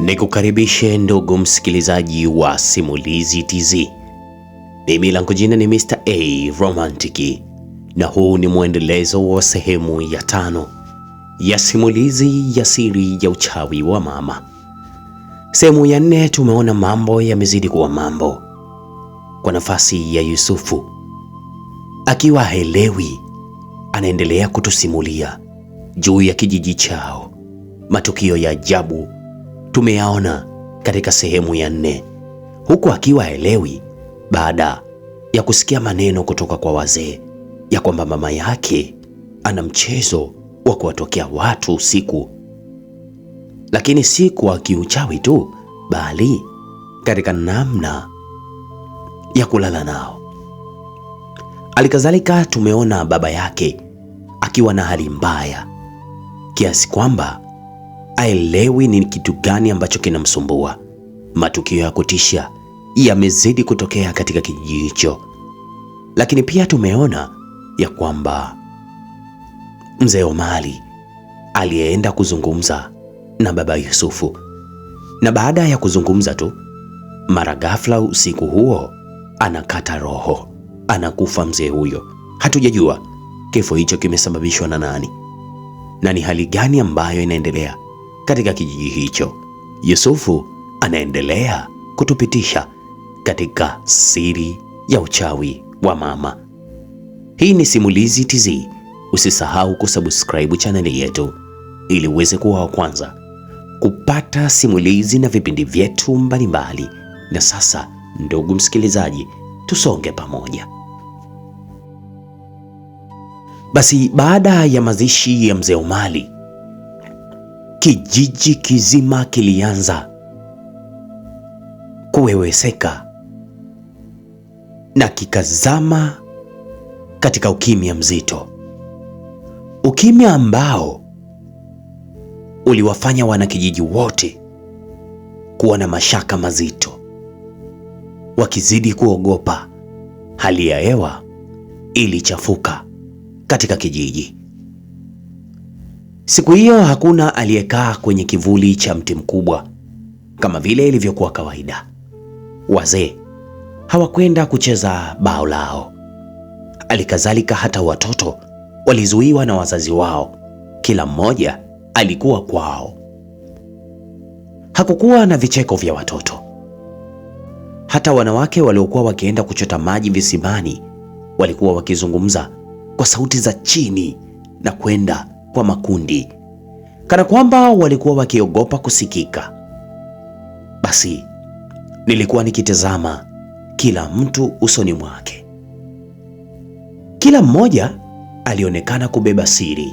Nikukaribishe ndugu msikilizaji wa Simulizi TZ. Mimi langu jina ni Mr. A Romantic, na huu ni mwendelezo wa sehemu ya 5 ya simulizi ya siri ya uchawi wa mama. Sehemu ya 4 tumeona mambo yamezidi kuwa mambo kwa nafasi ya Yusufu. Akiwa haelewi, anaendelea kutusimulia juu ya kijiji chao. Matukio ya ajabu tumeyaona katika sehemu ya 4, huku akiwa haelewi baada ya kusikia maneno kutoka kwa wazee ya kwamba mama yake ana mchezo wa kuwatokea watu usiku, lakini si kwa kiuchawi tu, bali katika namna ya kulala nao. Alikadhalika tumeona baba yake akiwa na hali mbaya kiasi kwamba haelewi ni kitu gani ambacho kinamsumbua. Matukio ya kutisha yamezidi kutokea katika kijiji hicho, lakini pia tumeona ya kwamba mzee Omari aliyeenda kuzungumza na baba Yusufu, na baada ya kuzungumza tu, mara ghafla usiku huo anakata roho, anakufa mzee huyo. Hatujajua kifo hicho kimesababishwa na nani na ni hali gani ambayo inaendelea katika kijiji hicho. Yusufu anaendelea kutupitisha katika siri ya uchawi wa mama. Hii ni Simulizi TZ. Usisahau kusubscribe chaneli yetu ili uweze kuwa wa kwanza kupata simulizi na vipindi vyetu mbalimbali. Na sasa, ndugu msikilizaji, tusonge pamoja. Basi baada ya mazishi ya mzee Omari, kijiji kizima kilianza kuweweseka na kikazama katika ukimya mzito, ukimya ambao uliwafanya wanakijiji wote kuwa na mashaka mazito, wakizidi kuogopa. Hali ya hewa ilichafuka katika kijiji. Siku hiyo hakuna aliyekaa kwenye kivuli cha mti mkubwa kama vile ilivyokuwa kawaida. Wazee hawakwenda kucheza bao lao. Alikadhalika hata watoto walizuiwa na wazazi wao. Kila mmoja alikuwa kwao. Hakukuwa na vicheko vya watoto. Hata wanawake waliokuwa wakienda kuchota maji visimani walikuwa wakizungumza kwa sauti za chini na kwenda kwa makundi, kana kwamba walikuwa wakiogopa kusikika. Basi nilikuwa nikitazama kila mtu usoni mwake. Kila mmoja alionekana kubeba siri,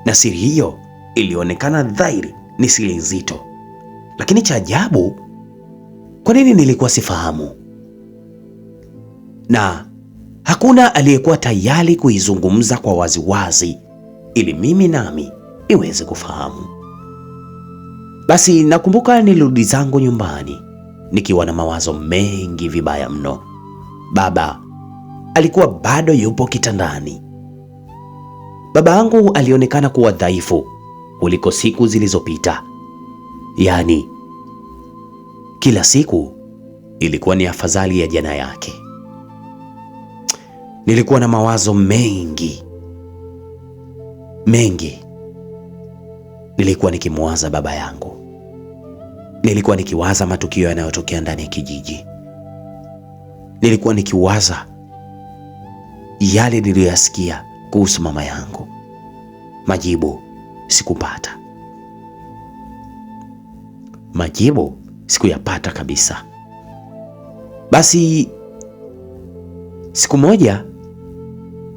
na siri hiyo ilionekana dhahiri ni siri nzito. Lakini cha ajabu, kwa nini nilikuwa sifahamu? Na hakuna aliyekuwa tayari kuizungumza kwa waziwazi ili mimi nami niweze kufahamu. Basi nakumbuka nilirudi zangu nyumbani nikiwa na mawazo mengi vibaya mno. Baba alikuwa bado yupo kitandani. Baba yangu alionekana kuwa dhaifu kuliko siku zilizopita. Yaani, kila siku ilikuwa ni afadhali ya jana yake. Nilikuwa na mawazo mengi. Nilikuwa nikimwaza baba yangu. Nilikuwa nikiwaza matukio yanayotokea ndani ya kijiji. Nilikuwa nikiwaza yale niliyoyasikia kuhusu mama yangu. Majibu sikupata. Majibu sikuyapata kabisa. Basi siku moja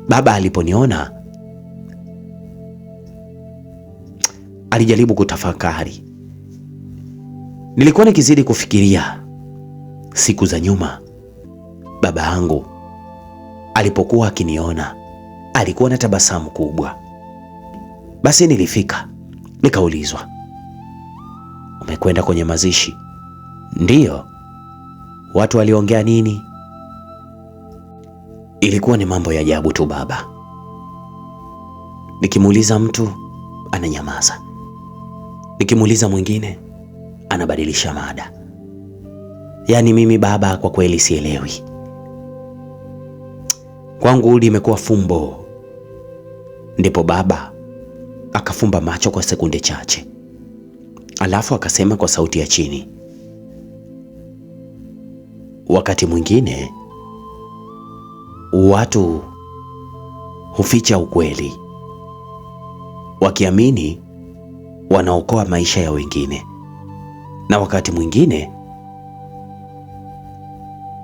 baba aliponiona, alijaribu kutafakari. Nilikuwa nikizidi kufikiria siku za nyuma. Baba yangu alipokuwa akiniona alikuwa na tabasamu kubwa. Basi nilifika nikaulizwa, umekwenda kwenye mazishi? Ndiyo. Watu waliongea nini? Ilikuwa ni mambo ya ajabu tu baba. Nikimuuliza mtu ananyamaza, nikimuuliza mwingine anabadilisha mada. Yaani mimi baba, kwa kweli sielewi. Kwangu limekuwa fumbo. Ndipo baba akafumba macho kwa sekunde chache, alafu akasema kwa sauti ya chini, wakati mwingine watu huficha ukweli wakiamini wanaokoa maisha ya wengine, na wakati mwingine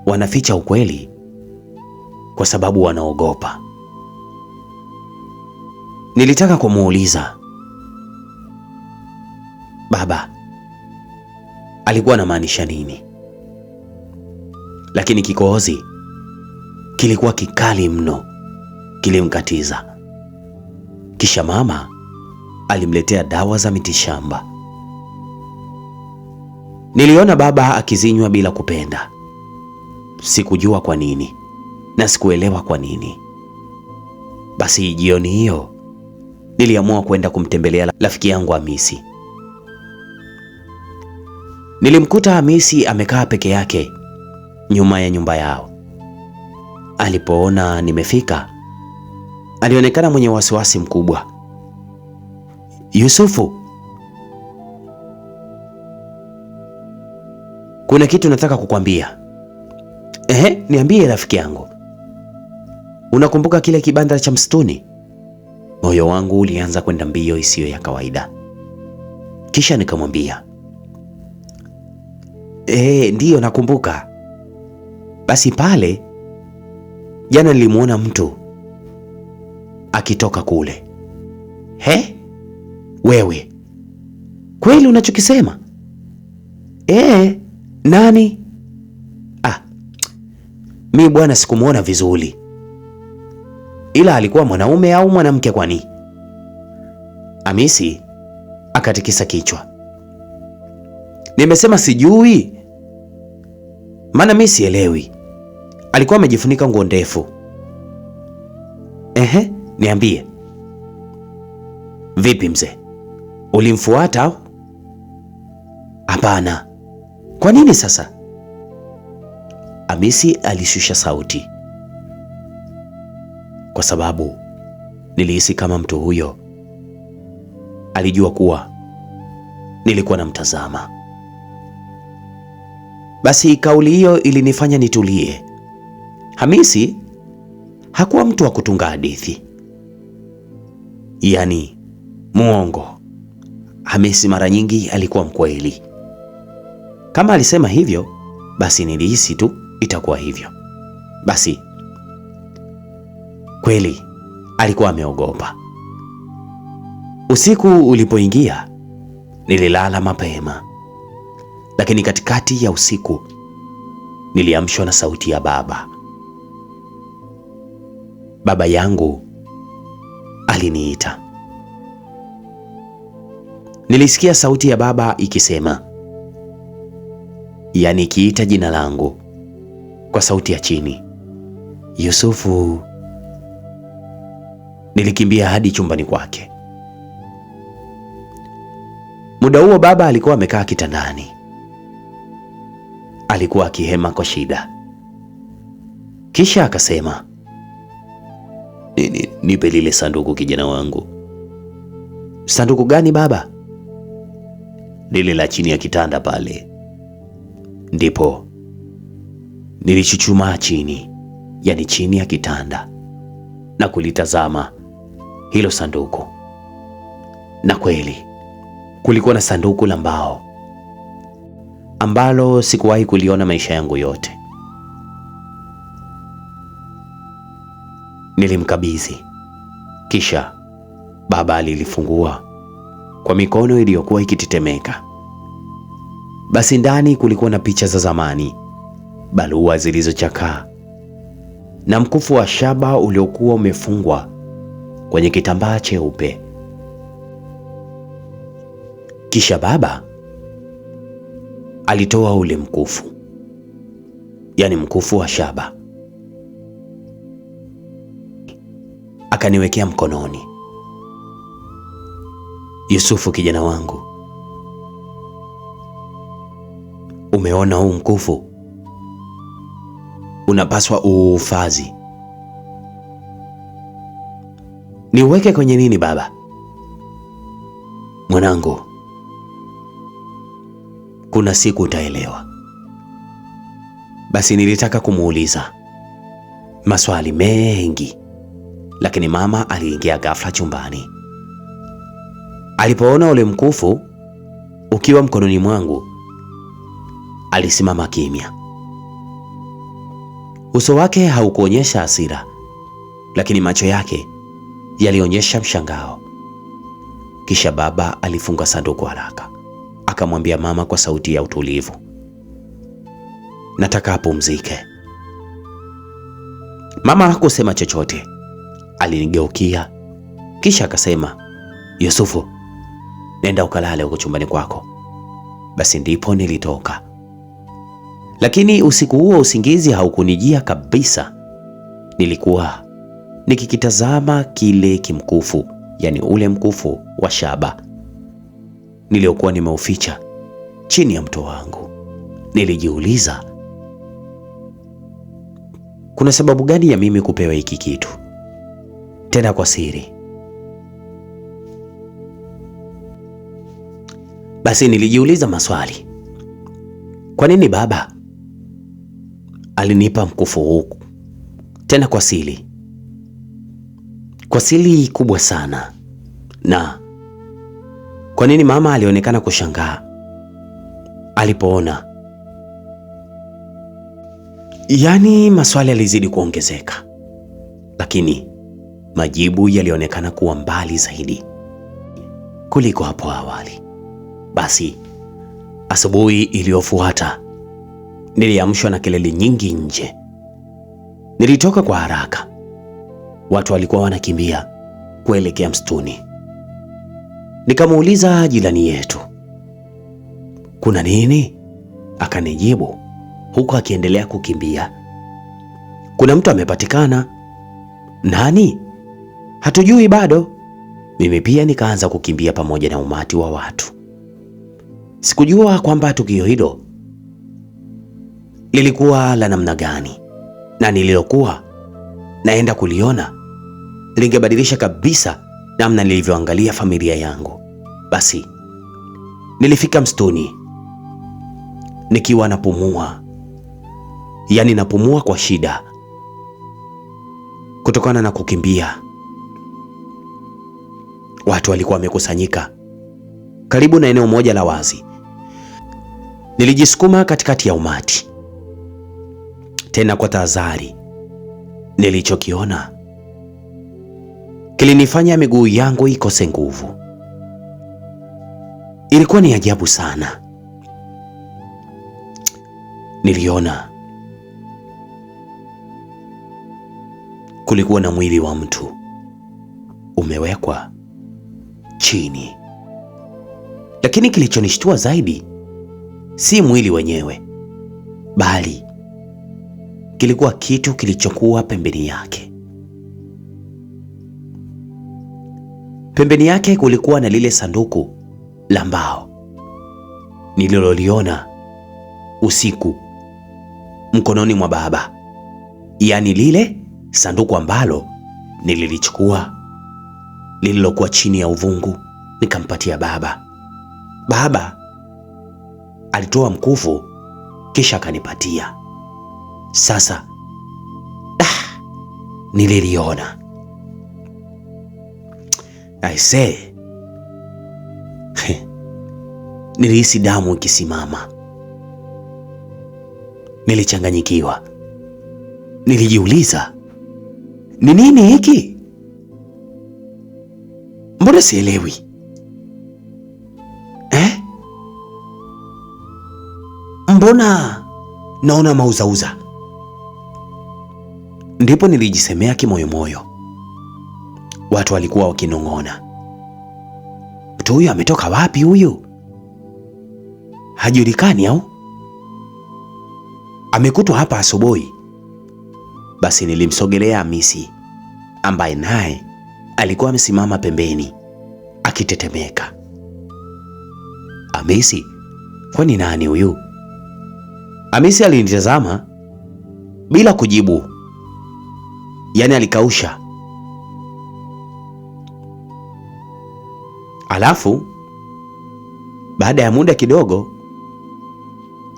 wanaficha ukweli kwa sababu wanaogopa. Nilitaka kumuuliza baba alikuwa anamaanisha nini, lakini kikohozi kilikuwa kikali mno, kilimkatiza. Kisha mama alimletea dawa za mitishamba. Niliona baba akizinywa bila kupenda. Sikujua kwa nini na sikuelewa kwa nini. Basi jioni hiyo niliamua kwenda kumtembelea rafiki yangu Hamisi. Nilimkuta Hamisi amekaa peke yake nyuma ya nyumba yao. Alipoona nimefika, alionekana mwenye wasiwasi mkubwa. Yusufu, kuna kitu nataka kukwambia. Niambie rafiki yangu. Unakumbuka kile kibanda cha msituni? Moyo wangu ulianza kwenda mbio isiyo ya kawaida. Kisha nikamwambia, ndiyo nakumbuka. Basi pale jana nilimuona mtu akitoka kule. Wewe kweli unachokisema? Nani? Mi bwana sikumuona vizuri, ila alikuwa mwanaume au mwanamke kwani? Hamisi akatikisa kichwa. Nimesema sijui, maana mi sielewi. Alikuwa amejifunika nguo ndefu. Niambie. Vipi mzee, ulimfuata au? Hapana. Kwa nini sasa? Hamisi alishusha sauti, kwa sababu nilihisi kama mtu huyo alijua kuwa nilikuwa namtazama. Basi kauli hiyo ilinifanya nitulie. Hamisi hakuwa mtu wa kutunga hadithi, yaani muongo. Hamisi mara nyingi alikuwa mkweli. Kama alisema hivyo, basi nilihisi tu itakuwa hivyo. Basi kweli alikuwa ameogopa. Usiku ulipoingia, nililala mapema, lakini katikati ya usiku niliamshwa na sauti ya baba. Baba yangu aliniita. Nilisikia sauti ya baba ikisema, yaani ikiita jina langu kwa sauti ya chini, Yusufu. Nilikimbia hadi chumbani kwake. Muda huo baba alikuwa amekaa kitandani. Alikuwa akihema kwa shida. Kisha akasema, nipe lile sanduku kijana wangu. Sanduku gani baba? Lile la chini ya kitanda pale. Ndipo nilichuchumaa chini, yaani chini ya kitanda, na kulitazama hilo sanduku. Na kweli kulikuwa na sanduku la mbao ambalo sikuwahi kuliona maisha yangu yote. Nilimkabidhi, kisha baba alilifungua kwa mikono iliyokuwa ikitetemeka. Basi ndani kulikuwa na picha za zamani, barua zilizochakaa na mkufu wa shaba uliokuwa umefungwa kwenye kitambaa cheupe. Kisha baba alitoa ule mkufu, yaani mkufu wa shaba, akaniwekea mkononi. Yusufu kijana wangu, umeona huu mkufu? Unapaswa uufazi. Niuweke kwenye nini baba? Mwanangu, kuna siku utaelewa. Basi nilitaka kumuuliza maswali mengi, lakini mama aliingia ghafla chumbani. Alipoona ule mkufu ukiwa mkononi mwangu, alisimama kimya. Uso wake haukuonyesha hasira, lakini macho yake yalionyesha mshangao. Kisha baba alifunga sanduku haraka, akamwambia mama kwa sauti ya utulivu, nataka apumzike. Mama hakusema chochote. Alinigeukia kisha akasema, Yusufu, nenda ukalale huko chumbani kwako. Basi ndipo nilitoka. Lakini usiku huo usingizi haukunijia kabisa. Nilikuwa nikikitazama kile kimkufu, yani ule mkufu wa shaba niliokuwa nimeuficha chini ya mto wangu. Nilijiuliza, kuna sababu gani ya mimi kupewa hiki kitu, tena kwa siri? Basi nilijiuliza maswali. Kwa nini baba alinipa mkufu huu, tena kwa siri? Kwa siri kubwa sana. Na kwa nini mama alionekana kushangaa alipoona? Yaani maswali yalizidi kuongezeka, lakini majibu yalionekana kuwa mbali zaidi kuliko hapo awali. Basi asubuhi iliyofuata niliamshwa na kelele nyingi nje. Nilitoka kwa haraka. Watu walikuwa wanakimbia kuelekea msituni. Nikamuuliza jirani yetu, kuna nini? Akanijibu huku akiendelea kukimbia, kuna mtu amepatikana. Nani? Hatujui bado. Mimi pia nikaanza kukimbia pamoja na umati wa watu. Sikujua kwamba tukio hilo lilikuwa la namna gani, na nililokuwa naenda kuliona lingebadilisha kabisa namna nilivyoangalia familia yangu. Basi nilifika msituni nikiwa napumua, yani napumua kwa shida kutokana na kukimbia. Watu walikuwa wamekusanyika karibu na eneo moja la wazi. Nilijisukuma katikati ya umati, tena kwa tahadhari. Nilichokiona kilinifanya miguu yangu ikose nguvu. Ilikuwa ni ajabu sana. Niliona kulikuwa na mwili wa mtu umewekwa chini, lakini kilichonishtua zaidi si mwili wenyewe, bali kilikuwa kitu kilichokuwa pembeni yake. Pembeni yake kulikuwa na lile sanduku la mbao nililoliona usiku mkononi mwa baba, yaani lile sanduku ambalo nililichukua lililokuwa chini ya uvungu nikampatia baba. Baba alitoa mkufu kisha akanipatia. Sasa nililiona. I say, nilihisi damu ikisimama. Nilichanganyikiwa. Nilijiuliza, ni nini hiki? Mbona sielewi? Mbona naona mauzauza? Ndipo nilijisemea kimoyomoyo. Watu walikuwa wakinong'ona, mtu huyu ametoka wapi huyu? Hajulikani au? Amekutwa hapa asubuhi. Basi nilimsogelea Hamisi ambaye naye alikuwa amesimama pembeni akitetemeka. Hamisi, kwani nani huyu? Hamisi alinitazama bila kujibu, yaani alikausha. Alafu baada ya muda kidogo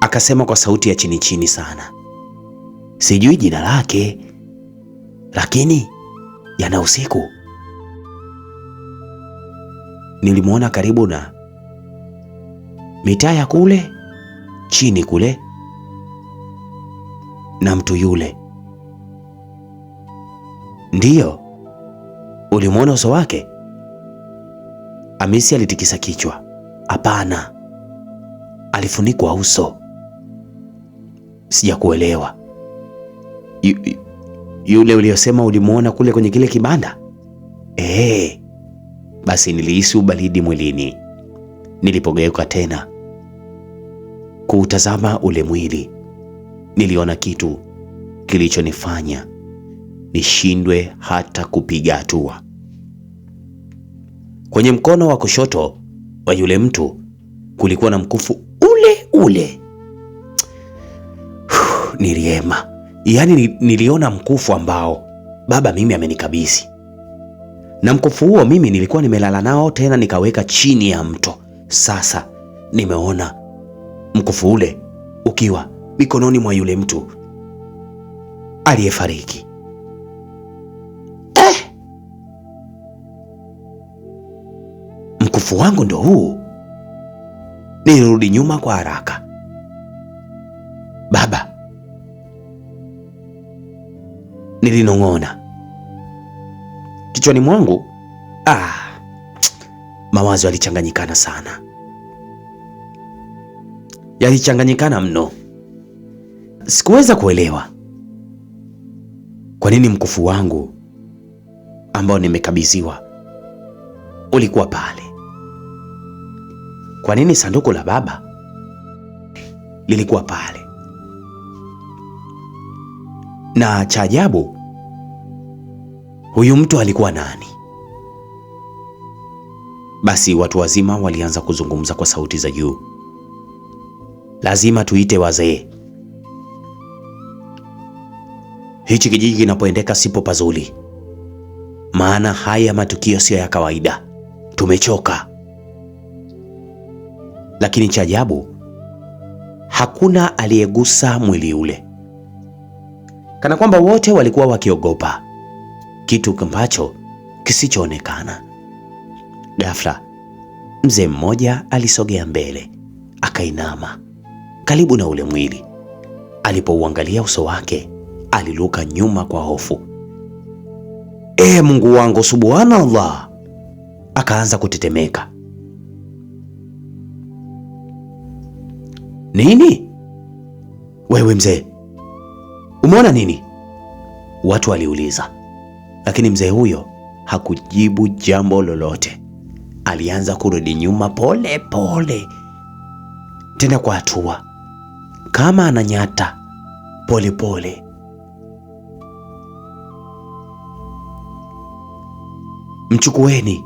akasema kwa sauti ya chini chini sana, sijui jina lake, lakini jana usiku nilimwona karibu na mitaa ya kule chini kule na mtu yule. Ndiyo, ulimwona uso wake? Hamisi alitikisa kichwa. Hapana, alifunikwa uso. Sijakuelewa. Yule uliyosema ulimwona kule kwenye kile kibanda? Basi nilihisi ubaridi mwilini nilipogeuka tena kuutazama ule mwili. Niliona kitu kilichonifanya nishindwe hata kupiga hatua. Kwenye mkono wa kushoto wa yule mtu kulikuwa na mkufu ule ule. Niliema. Yaani niliona mkufu ambao baba mimi amenikabidhi. Na mkufu huo mimi nilikuwa nimelala nao, tena nikaweka chini ya mto. Sasa nimeona mkufu ule ukiwa mikononi mwa yule mtu aliyefariki. Mkufu wangu ndo huu. Nilirudi nyuma kwa haraka. Baba, nilinong'ona. Kichwani mwangu mawazo yalichanganyikana sana. Yalichanganyikana mno. Sikuweza kuelewa kwa nini mkufu wangu ambao nimekabidhiwa ulikuwa pale. Kwa nini sanduku la baba lilikuwa pale? Na cha ajabu, huyu mtu alikuwa nani? Basi watu wazima walianza kuzungumza kwa sauti za juu. Lazima tuite wazee. Hichi kijiji kinapoendeka sipo pazuri, maana haya matukio sio ya kawaida. Tumechoka. Lakini cha ajabu, hakuna aliyegusa mwili ule, kana kwamba wote walikuwa wakiogopa kitu ambacho kisichoonekana. Ghafla mzee mmoja alisogea mbele, akainama karibu na ule mwili. Alipouangalia uso wake, aliruka nyuma kwa hofu. Mungu wangu, subhanallah! Akaanza kutetemeka. Nini? Wewe mzee, umeona nini? Watu waliuliza, lakini mzee huyo hakujibu jambo lolote. Alianza kurudi nyuma pole pole, tena kwa hatua kama ananyata pole pole. Mchukueni,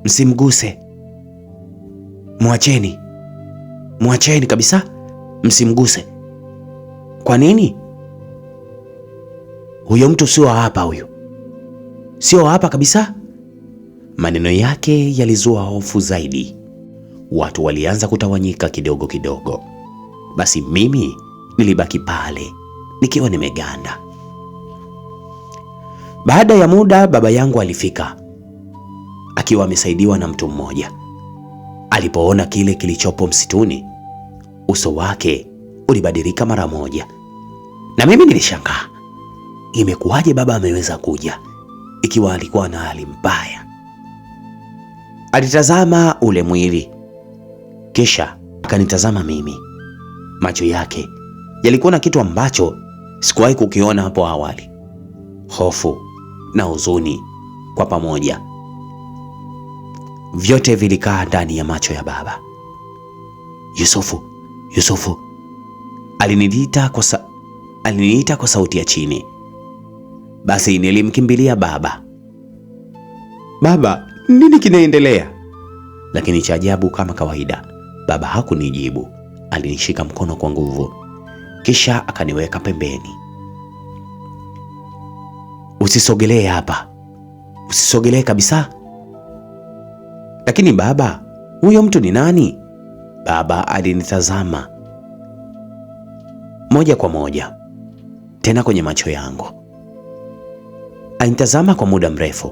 msimguse. Mwacheni kabisa, msimguse. Kwa nini? Huyo mtu sio hapa, huyo sio hapa kabisa. Maneno yake yalizua hofu zaidi. Watu walianza kutawanyika kidogo kidogo. Basi mimi nilibaki pale nikiwa nimeganda. Baada ya muda baba yangu alifika akiwa amesaidiwa na mtu mmoja. Alipoona kile kilichopo msituni, uso wake ulibadilika mara moja. Na mimi nilishangaa, imekuwaje baba ameweza kuja ikiwa alikuwa na hali mbaya? Alitazama ule mwili, kisha akanitazama mimi. Macho yake yalikuwa na kitu ambacho sikuwahi kukiona hapo awali. Hofu na huzuni kwa pamoja, vyote vilikaa ndani ya macho ya baba. Yusufu, aliniita kwa sauti ya chini. Basi nilimkimbilia baba. Baba, nini kinaendelea? Lakini cha ajabu, kama kawaida, Baba hakunijibu, alinishika mkono kwa nguvu, kisha akaniweka pembeni. Usisogelee hapa, usisogelee kabisa. Lakini baba, huyo mtu ni nani? Baba alinitazama moja kwa moja, tena kwenye macho yangu. Alinitazama kwa muda mrefu,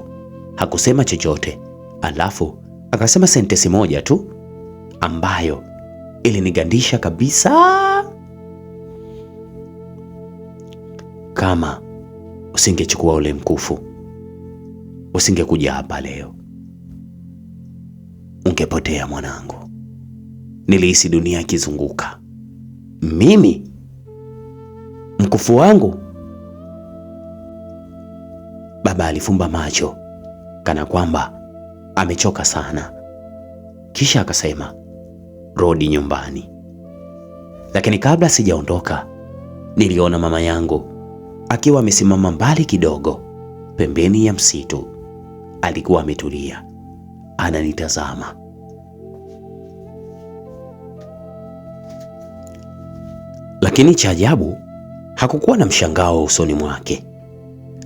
hakusema chochote. Alafu akasema sentensi moja tu ambayo ilinigandisha kabisa. Kama usingechukua ule mkufu, usingekuja hapa leo. Ungepotea mwanangu. Nilihisi dunia ikizunguka. Mimi? Mkufu wangu? Baba alifumba macho kana kwamba amechoka sana, kisha akasema, rudi nyumbani. Lakini kabla sijaondoka, niliona mama yangu akiwa amesimama mbali kidogo pembeni ya msitu. Alikuwa ametulia, ananitazama. Lakini cha ajabu, hakukuwa na mshangao usoni mwake,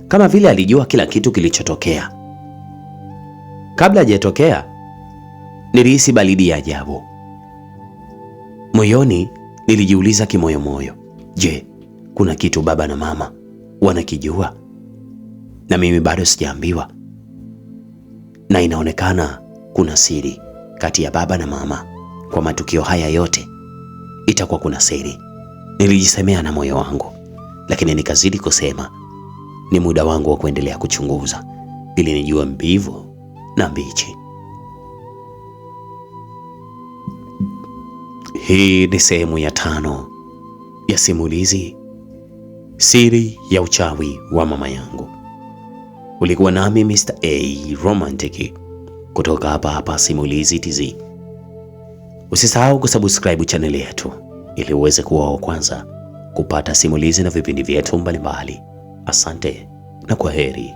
kama vile alijua kila kitu kilichotokea. Kabla hajatokea, nilihisi baridi ya ajabu. Moyoni nilijiuliza kimoyomoyo, je, kuna kitu baba na mama wanakijua na mimi bado sijaambiwa? Na inaonekana kuna siri kati ya baba na mama. Kwa matukio haya yote itakuwa kuna siri, nilijisemea na moyo wangu. Lakini nikazidi kusema ni muda wangu wa kuendelea kuchunguza ili nijue mbivu na mbichi. Hii ni sehemu ya 5 ya simulizi Siri ya Uchawi wa Mama Yangu. Ulikuwa nami Mr. A Romantic kutoka hapa Simulizi TZ. Usisahau kusubscribe channel yetu ili uweze kuwa wa kwanza kupata simulizi na vipindi vyetu mbalimbali. Asante na kwaheri.